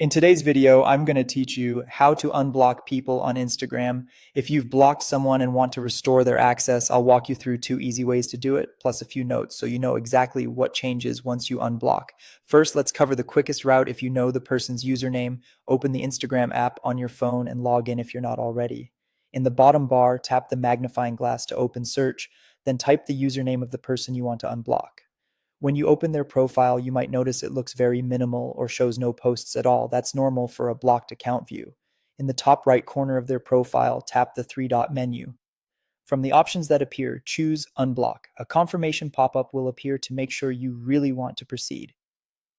In today's video, I'm going to teach you how to unblock people on Instagram. If you've blocked someone and want to restore their access, I'll walk you through 2 easy ways to do it, plus a few notes so you know exactly what changes once you unblock. First, let's cover the quickest route. If you know the person's username, open the Instagram app on your phone and log in if you're not already. In the bottom bar, tap the magnifying glass to open search, then type the username of the person you want to unblock. When you open their profile, you might notice it looks very minimal or shows no posts at all. That's normal for a blocked account view. In the top right corner of their profile, tap the three-dot menu. From the options that appear, choose Unblock. A confirmation pop-up will appear to make sure you really want to proceed.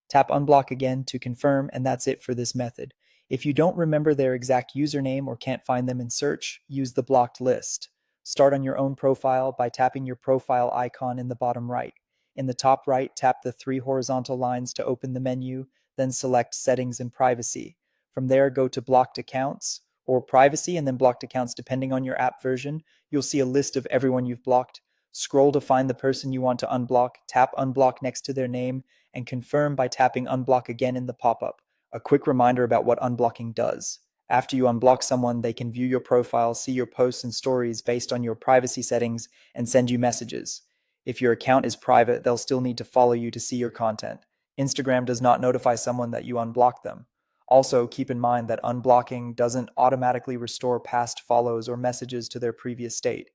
Tap Unblock again to confirm, and that's it for this method. If you don't remember their exact username or can't find them in search, use the blocked list. Start on your own profile by tapping your profile icon in the bottom right. In the top right, tap the three horizontal lines to open the menu, then select Settings and Privacy. From there, go to Blocked Accounts or Privacy and then Blocked Accounts depending on your app version. You'll see a list of everyone you've blocked. Scroll to find the person you want to unblock, tap Unblock next to their name, and confirm by tapping Unblock again in the pop-up. A quick reminder about what unblocking does. After you unblock someone, they can view your profile, see your posts and stories based on your privacy settings, and send you messages. If your account is private, they'll still need to follow you to see your content. Instagram does not notify someone that you unblocked them. Also, keep in mind that unblocking doesn't automatically restore past follows or messages to their previous state.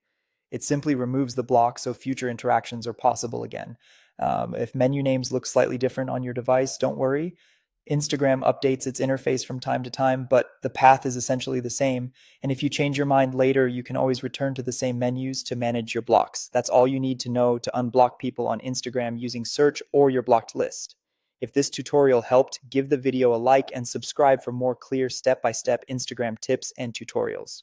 It simply removes the block so future interactions are possible again. If menu names look slightly different on your device, don't worry. Instagram updates its interface from time to time, but the path is essentially the same. And if you change your mind later, you can always return to the same menus to manage your blocks. That's all you need to know to unblock people on Instagram using search or your blocked list. If this tutorial helped, give the video a like and subscribe for more clear step-by-step Instagram tips and tutorials.